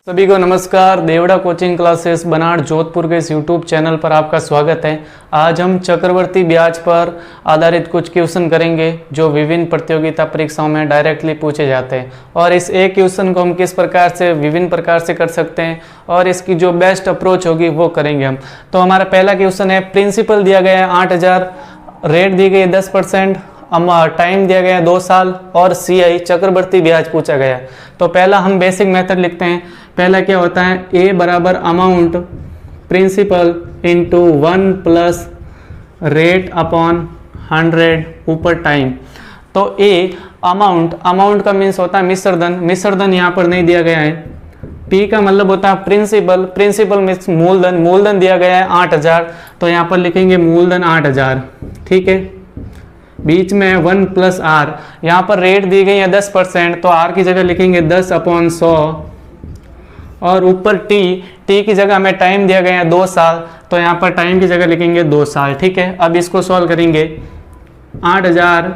सभी को नमस्कार। देवड़ा कोचिंग क्लासेस बनाड़ जोधपुर के इस यूट्यूब चैनल पर आपका स्वागत है। आज हम चक्रवर्ती ब्याज पर आधारित कुछ क्वेश्चन करेंगे जो विभिन्न प्रतियोगिता परीक्षाओं में डायरेक्टली पूछे जाते हैं और इस एक क्वेश्चन को हम किस प्रकार से विभिन्न प्रकार से कर सकते हैं और इसकी जो बेस्ट अप्रोच होगी वो करेंगे हम। तो हमारा पहला क्वेश्चन है, प्रिंसिपल दिया गया है 8000, रेट दी गई है 10%, टाइम दिया गया है 2 साल और CI चक्रवर्ती ब्याज पूछा गया है। तो पहला हम बेसिक मेथड लिखते हैं। पहला क्या होता है, A बराबर amount principal into 1 plus rate upon 100 ऊपर टाइम। तो A अमाउंट का मीन्स होता है मिश्रधन यहाँ पर नहीं दिया गया है। P का मतलब होता है प्रिंसिपल मीन्स मूलधन दिया गया है 8000, तो यहाँ पर लिखेंगे मूलधन 8000। ठीक है, बीच में 1 प्लस R, यहाँ पर रेट दी गई है 10%, तो R की जगह लिखेंगे 10/100 और ऊपर T की जगह हमें टाइम दिया गया है 2 साल, तो यहाँ पर टाइम की जगह लिखेंगे 2 साल। ठीक है, अब इसको सॉल्व करेंगे। 8000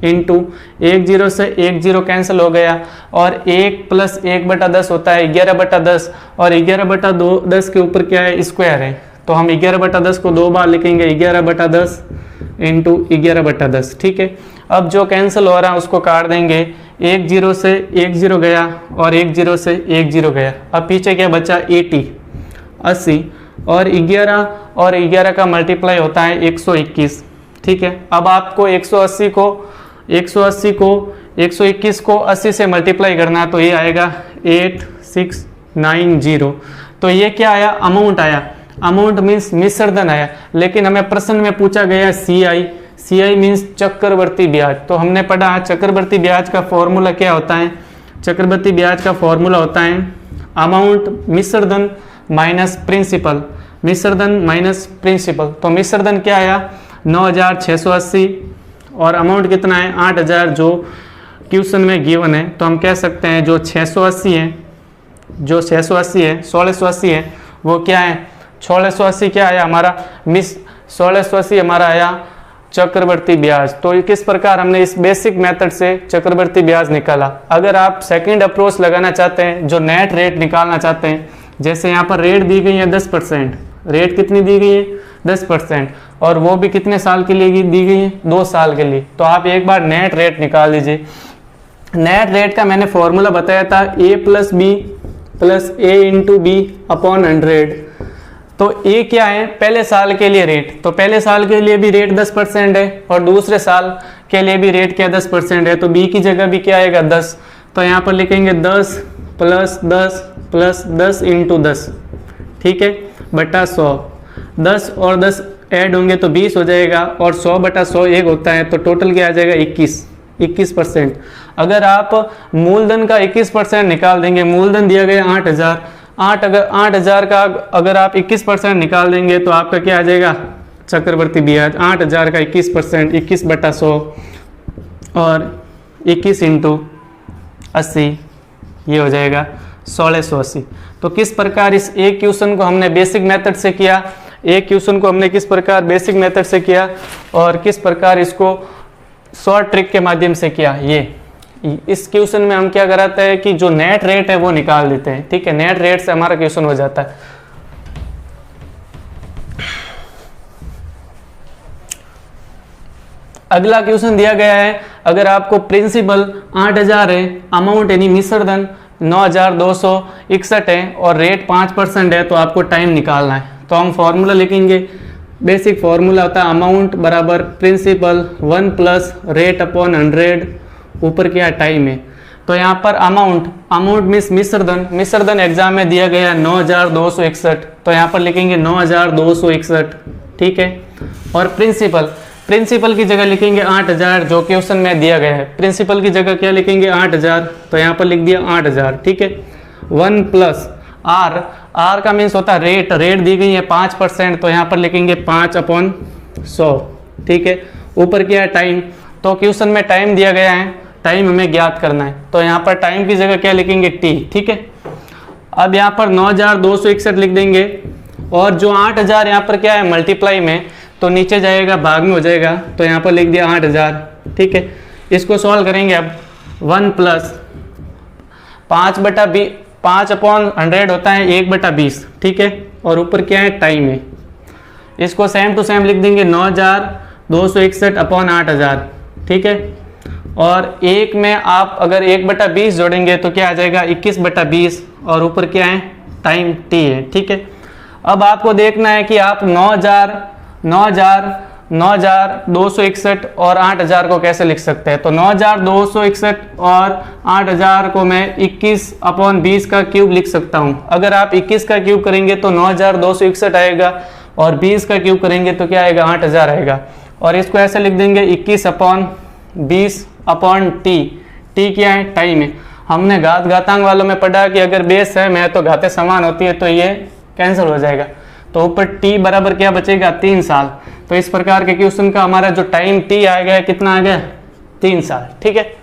इंटू 10 से 10 कैंसिल हो गया और 1 प्लस 1/10 होता है 11/10 और 11/10 के ऊपर क्या है, स्क्वायर है, तो हम 11/10 को 2 बार लिखेंगे 11/10 इंटू 11/10। ठीक है, अब जो कैंसिल हो रहा है उसको काट देंगे। 10 से 10 गया और 10 से 10 गया। अब पीछे क्या बचा, 80 और 11 का मल्टीप्लाई होता है 121। ठीक है, अब आपको 180 को 80 से मल्टीप्लाई करना है, तो ये आएगा 8690। तो ये क्या आया, अमाउंट आया। अमाउंट मीन्स मिश्रधन आया, लेकिन हमें प्रश्न में पूछा गया CI मीन्स चक्रवर्ती ब्याज। तो हमने पढ़ा चक्रवर्ती ब्याज का फॉर्मूला क्या होता है। चक्रवर्ती ब्याज का फॉर्मूला होता है अमाउंट मिश्रधन माइनस प्रिंसिपल, तो मिश्रधन क्या आया 9680 और अमाउंट कितना है 8000 जो क्वेश्चन में गिवन है। तो हम कह सकते हैं जो 680 है 1680 है वो क्या है 1680 क्या आया हमारा 1680 हमारा आया चक्रवर्ती ब्याज। तो किस प्रकार हमने इस बेसिक मेथड से चक्रवर्ती ब्याज निकाला। अगर आप सेकंड अप्रोच लगाना चाहते हैं, जो नेट रेट निकालना चाहते हैं, जैसे यहाँ पर रेट दी गई है 10%, रेट कितनी दी गई है 10% और वो भी कितने साल के लिए दी गई है 2 साल के लिए, तो आप एक बार नेट रेट निकाल लीजिए। नेट रेट का मैंने फॉर्मूला बताया था A plus B plus A into B upon 100। तो A क्या है, पहले साल के लिए रेट, तो पहले साल के लिए भी रेट 10% है और दूसरे साल के लिए भी रेट क्या 10% है, तो B की जगह भी क्या आएगा 10, तो यहाँ पर लिखेंगे 10 प्लस 10 इंटू 10। ठीक है, बटा 100, 10 और 10 ऐड होंगे तो 20 हो जाएगा और 100/100 1 होता है, तो टोटल क्या आ जाएगा 21%। अगर आप मूलधन का 21% निकाल देंगे, मूलधन दिया गया 8000, 8000 का अगर आप 21% निकाल देंगे तो आपका क्या आ जाएगा चक्रवर्ती ब्याज 8000 का 21%, 21/100 और 21 इंटू 80, ये हो जाएगा 1680। तो किस प्रकार इस एक क्वेश्चन को हमने बेसिक मेथड से किया, एक क्वेश्चन को हमने किस प्रकार बेसिक मेथड से किया और किस प्रकार इसको शॉर्ट ट्रिक के माध्यम से किया। ये इस क्वेश्चन में हम क्या कराते हैं कि जो नेट रेट है वो निकाल देते हैं। ठीक है, नेट रेट से हमारा क्वेश्चन हो जाता है। अगला क्वेश्चन दिया गया है, अगर आपको प्रिंसिपल 8000 है, अमाउंट यानी मिश्रधन 9261 है और रेट 5% है, तो आपको टाइम निकालना है। तो हम फॉर्मूला लिखेंगे। बेसिक फॉर्मूला होता है अमाउंट बराबर प्रिंसिपल 1 प्लस रेट अपॉन 100 ऊपर क्या टाइम है। तो यहाँ पर अमाउंट मीन्स मिश्रधन एग्जाम में दिया गया 9261, तो यहाँ पर लिखेंगे 9261। ठीक है, और प्रिंसिपल की जगह लिखेंगे 8000 जो क्वेश्चन में दिया गया है। प्रिंसिपल की जगह क्या लिखेंगे 8000, तो यहाँ पर लिख दिया 8000। ठीक है, 1 प्लस R का मीन्स होता है रेट दी गई है 5%, तो यहाँ पर लिखेंगे 5/100। ठीक है, ऊपर क्या है टाइम, तो क्वेश्चन में टाइम दिया गया है, टाइम हमें ज्ञात करना है, तो यहाँ पर टाइम की जगह क्या लिखेंगे T। ठीक है, अब यहाँ पर 9261 लिख देंगे और जो 8000 यहाँ पर क्या है मल्टीप्लाई में, तो नीचे जाएगा भाग में हो जाएगा, तो यहाँ पर लिख दिया 8000। ठीक है, इसको सॉल्व करेंगे। अब 1 प्लस 5/20 5/100 होता है 1/20, ठीक है, और ऊपर क्या है, टाइम है। इसको सेम टू सेम लिख देंगे 9261/8000, ठीक है। और एक में आप अगर 1/20 जोड़ेंगे तो क्या आ जाएगा, 21/20, और ऊपर क्या है, टाइम t है, ठीक है। अब आपको देखना है कि आप 9261 और 8000 को कैसे लिख सकते हैं। तो 9261 और 8000 को मैं 21/20 का क्यूब लिख सकता हूं। अगर आप 21 का क्यूब करेंगे तो 9261 आएगा, और 20 का क्यूब करेंगे तो क्या आएगा, 8000 आएगा। और इसको ऐसे लिख देंगे 21/20/t। t क्या है, टाइम है। हमने घातांक वालों में पढ़ा कि अगर बेस है में तो घातें समान होती है, तो ये कैंसिल हो जाएगा। तो ऊपर t बराबर क्या बचेगा, 3 साल। तो इस प्रकार के क्वेश्चन का हमारा जो टाइम t आ गया, कितना आ गया, 3 साल, ठीक है।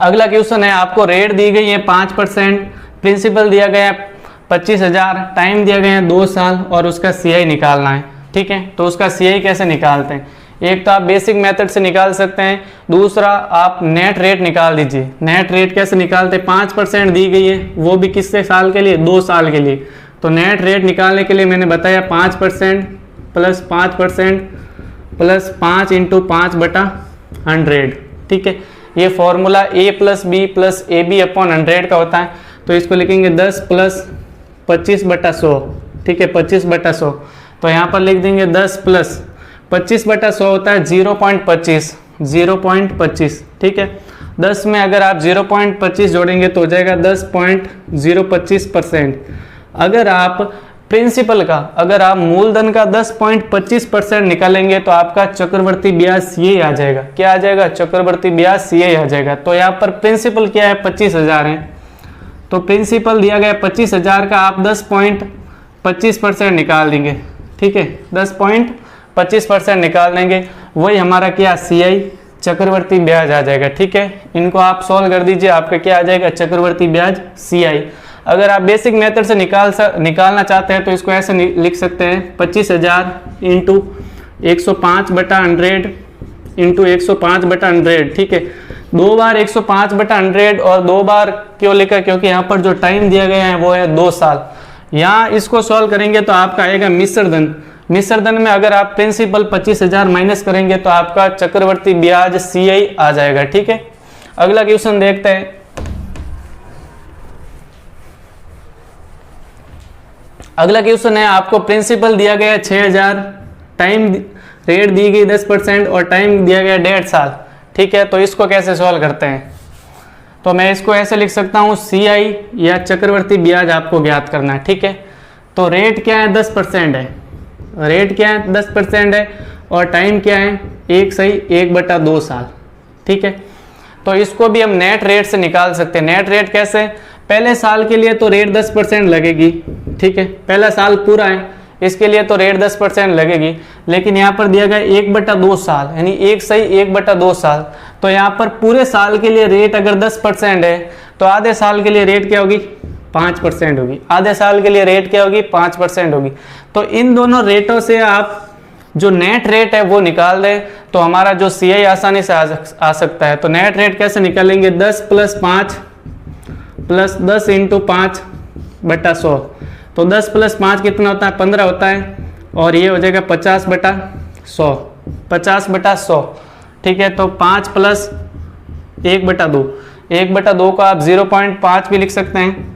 अगला क्वेश्चन है, आपको रेट दी गई है 5%, प्रिंसिपल दिया गया है 25,000, टाइम दिया गया है 2 साल, और उसका CI निकालना है, ठीक है। तो उसका CI कैसे निकालते हैं, एक तो आप बेसिक मेथड से निकाल सकते हैं, दूसरा आप नेट रेट निकाल दीजिए। नेट रेट कैसे निकालते हैं, 5% दी गई है, वो भी किससे साल के लिए, 2 साल के लिए। तो नेट रेट निकालने के लिए मैंने बताया 5% प्लस 5% प्लस 5 × 5/100, ठीक है। ये फॉर्मूला a + b + AB/100 का होता है। तो इसको लिखेंगे 10 + 25/100, ठीक है, 25/100। तो यहाँ पर लिख देंगे 10 + 25/100 होता है 0.25, ठीक है। 10 में अगर आप 0.25 जोड़ेंगे तो हो जाएगा 10.025%। अगर आप प्रिंसिपल का, अगर आप मूलधन का 10.25% निकालेंगे तो आपका चक्रवर्ती ब्याज CI आ जाएगा। क्या आ जाएगा, चक्रवर्ती ब्याज CI आ जाएगा। तो यहाँ पर प्रिंसिपल क्या है, 25,000 है। तो प्रिंसिपल दिया गया 25,000 का आप 10.25% निकाल देंगे, ठीक है, 10.25% निकाल देंगे, वही हमारा क्या, CI चक्रवर्ती ब्याज आ जाएगा, ठीक है। इनको आप सॉल्व कर दीजिए, आपका क्या आ जाएगा, चक्रवर्ती ब्याज CI। अगर आप बेसिक मेथड से निकालना चाहते हैं तो इसको ऐसे लिख सकते हैं 25,000 × 105/100 × 105/100, ठीक है। 2 बार 105/100 और 2 बार क्यों लिखा, क्योंकि यहाँ पर जो टाइम दिया गया है वो है 2 साल। यहाँ इसको सॉल्व करेंगे तो आपका आएगा मिश्रधन। मिश्रधन में अगर आप प्रिंसिपल 25,000 माइनस करेंगे तो आपका चक्रवर्ती ब्याज CI आ जाएगा, ठीक है। अगला क्वेश्चन देखते हैं। अगला क्वेश्चन है, आपको प्रिंसिपल दिया गया 6,000, टाइम रेट दी गई 10% और टाइम दिया गया 1.5 साल, ठीक है। तो इसको कैसे सॉल्व करते हैं, तो मैं इसको ऐसे लिख सकता हूँ CI या चक्रवर्ती ब्याज आपको ज्ञात करना है, ठीक है। तो रेट क्या है, 10% है, रेट क्या है, 10% है, और टाइम क्या है, 1/2 साल, ठीक है। तो इसको भी हम नेट रेट से निकाल सकते हैं। नेट रेट कैसे, पहले साल के लिए तो रेट 10% लगेगी, ठीक है, पहला साल पूरा है, इसके लिए तो रेट 10% लगेगी। लेकिन यहाँ पर दिया गया 1/2 साल, यानी 1/2 साल। तो यहाँ पर पूरे साल के लिए रेट अगर 10% है तो आधे साल के लिए रेट क्या होगी, 5% होगी। आधे साल के लिए रेट क्या होगी, 5% होगी। तो इन दोनों रेटों से आप जो नेट रेट है वो निकाल दें तो हमारा जो CI आसानी से आ सकता है। तो नेट रेट कैसे निकालेंगे, 10 + 5 + 10 × 5/100। तो 10 + 5 कितना होता है, 15 होता है, और ये हो जाएगा 50/100, 50/100, ठीक है। तो 5 + 1/2, 1/2 को आप 0.5 भी लिख सकते हैं,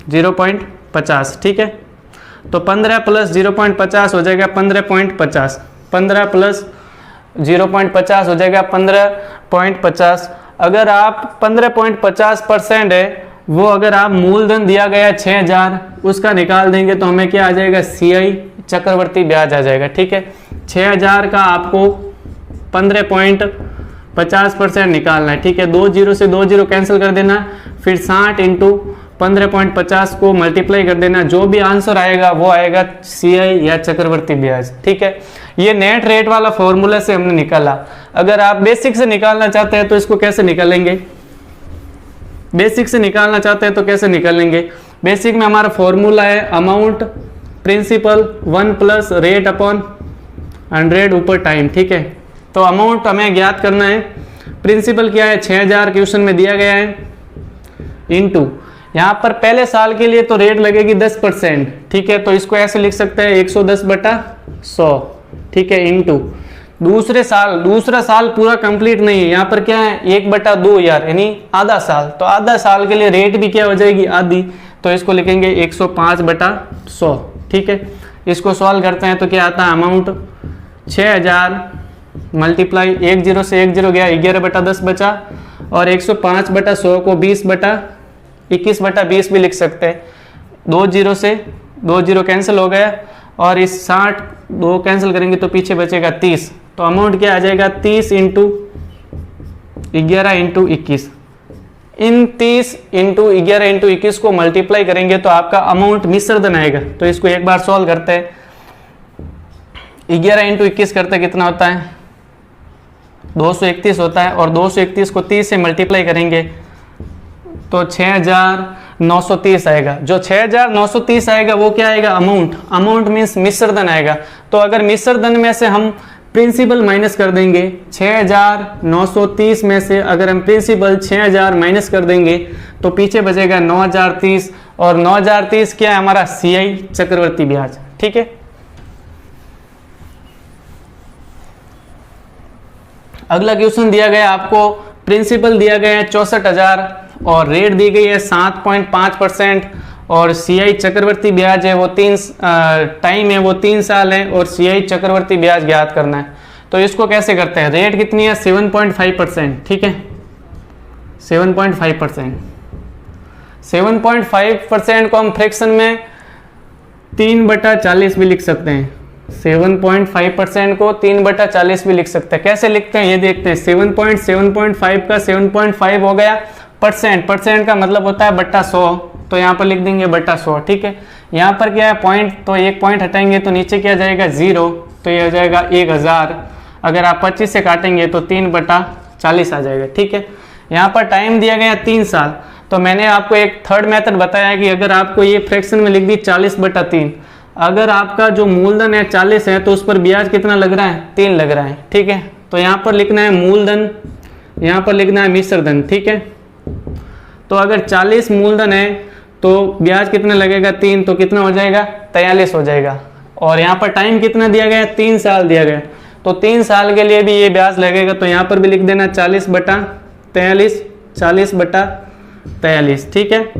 0.50, ठीक है। तो 15 + 0.50 हो जाएगा 15.50, 15 + 0.50 हो जाएगा 15.50। अगर आप 15.50% है वो, अगर आप मूलधन दिया गया 6,000 उसका निकाल देंगे तो हमें क्या आ जाएगा, CI चक्रवर्ती ब्याज आ जाएगा, ठीक है। 6,000 का आपको 15.50% निकालना है, ठीक है। 2 0 से 2 0 कैंसिल कर देना, फिर 60 × 15.50 को मल्टीप्लाई कर देना, जो भी आंसर आएगा वो आएगा CI या चक्रवर्ती ब्याज, ठीक है। ये नेट रेट वाला फॉर्मूला से हमने निकाला। अगर आप बेसिक से निकालना चाहते हैं तो इसको कैसे निकालेंगे, बेसिक से निकालना चाहते हैं तो कैसे निकालेंगे। बेसिक में हमारा फॉर्मूला है अमाउंट प्रिंसिपल 1 + rate/100 ऊपर टाइम, ठीक है। तो अमाउंट हमें ज्ञात करना है। प्रिंसिपल क्या है, 6000 क्वेश्चन में दिया गया है, इनटू यहाँ पर पहले साल के लिए तो रेट लगेगी 10%, ठीक है, तो इसको ऐसे लिख सकते हैं 110/100, ठीक है, इनटू दूसरा साल पूरा कंप्लीट नहीं है, यहाँ पर क्या है 1/2 यार, यानी आधा साल, तो आधा साल के लिए रेट भी क्या हो जाएगी, आधी, तो इसको लिखेंगे 105/100, ठीक है। इसको सॉल्व करते हैं तो क्या आता है अमाउंट 6000 मल्टीप्लाई 10 से 10 गया, 11/10 बचा, और 105/100 को 20/21/20 भी लिख सकते हैं। 2 0 से 2 0 कैंसिल हो गया, और इस 60 2 कैंसिल करेंगे तो पीछे बचेगा 30, तो अमाउंट क्या आ जाएगा 30 × 11 × 21। इन 30 × 11 × 21 को मल्टीप्लाई करेंगे तो आपका अमाउंट मिश्र धन आएगा। तो इसको एक बार सॉल्व करते हैं। 11 × 21 करते कितना होता है, 231 होता है, और 231 को 30 से मल्टीप्लाई करेंगे तो 6930 आएगा। जो 6930 आएगा वो क्या आएगा, अमाउंट मीन्स मिश्र धन आएगा। तो अगर मिश्र धन में से हम प्रिंसिपल माइनस कर देंगे, 6930 में से अगर हम प्रिंसिपल 6000 माइनस कर देंगे तो पीछे बचेगा 9030, और 9030 क्या है हमारा CI चक्रवर्ती ब्याज, ठीक है। अगला क्वेश्चन दिया गया आपको, प्रिंसिपल दिया गया है 64,000 और रेट दी गई है 7.5%, और CI चक्रवर्ती ब्याज है वो टाइम है वो 3 साल है, और CI चक्रवर्ती ब्याज ज्ञात करना है। तो इसको कैसे करते हैं, रेट कितनी है 7.5%, ठीक है, 7.5%। 7.5% को हम फ्रैक्शन में 3/40 भी लिख सकते हैं। 7.5% को 3/40 भी लिख सकते हैं। कैसे लिखते हैं ये देखते हैं। 7.5 का 7.5 हो गया परसेंट का मतलब होता है बट्टा 100, तो यहाँ पर लिख देंगे बट्टा 100, ठीक है। यहाँ पर क्या है पॉइंट, तो एक पॉइंट हटाएंगे तो नीचे क्या जाएगा 0, तो ये हो जाएगा 1000। अगर आप 25 से काटेंगे तो 3/40 आ जाएगा, ठीक है। यहाँ पर टाइम दिया गया 3 साल, तो मैंने आपको एक थर्ड मेथड बताया कि अगर आपको ये फ्रैक्शन में लिख दी 40/3, अगर आपका जो मूलधन है 40 है तो उस पर ब्याज कितना लग रहा है, 3 लग रहा है, ठीक है। तो यहाँ पर लिखना है मूलधन, यहाँ पर लिखना है मिश्र धन, ठीक है। तो अगर 40 मूलधन है तो ब्याज कितना लगेगा 3, तो कितना हो जाएगा 43 हो जाएगा। और यहाँ पर टाइम कितना दिया गया 3 साल दिया गया, तो 3 साल के लिए भी ये ब्याज लगेगा, तो यहाँ पर भी लिख देना 40/43, 40/43, ठीक है।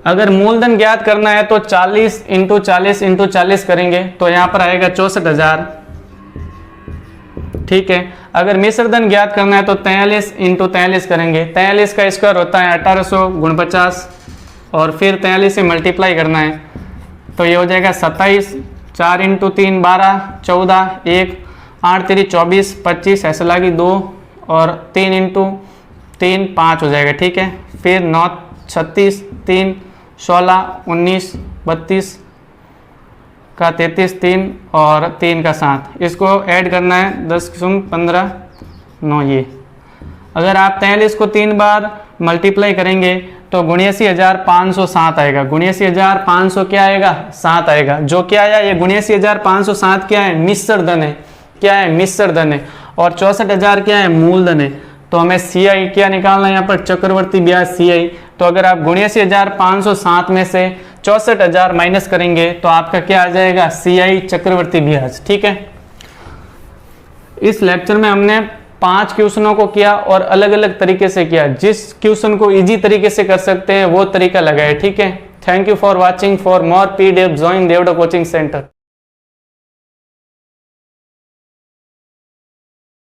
अगर मूलधन ज्ञात करना है तो 40 × 40 × 40 करेंगे तो यहाँ पर आएगा 64,000, ठीक है। अगर मिश्र धन ज्ञात करना है तो 43 × 43 करेंगे। 43 का स्क्वायर होता है 1800 × 50, और फिर 43 से मल्टीप्लाई करना है तो ये हो जाएगा 27, 4 × 3 12, 14, 1 8 3 24, 25 ऐसे लगी 2, और 3 × 3 5 हो जाएगा, ठीक है। फिर 9 36, 3 16, 19 32 का 33, 3 और 3 का 7, इसको ऐड करना है 10 15 9 ये। अगर आप 43 को 3 बार मल्टीप्लाई करेंगे तो 79,507 आएगा। 79,500 क्या आएगा 7 आएगा। जो क्या आया ये 79,507 क्या है मिश्र धन है, क्या है मिश्र धन है, और 64,000 क्या है मूलधन है। तो हमें CI क्या निकालना है यहाँ पर चक्रवर्ती ब्याज CI। तो अगर आप 79,507 में से 64,000 माइनस करेंगे तो आपका क्या आ जाएगा CI चक्रवर्ती ब्याज, ठीक है। इस लेक्चर में हमने 5 क्वेश्चनों को किया और अलग अलग तरीके से किया। जिस क्वेश्चन को इजी तरीके से कर सकते हैं वो तरीका लगाए, ठीक है। Thank you for watching. For more PDF join Devda coaching centre.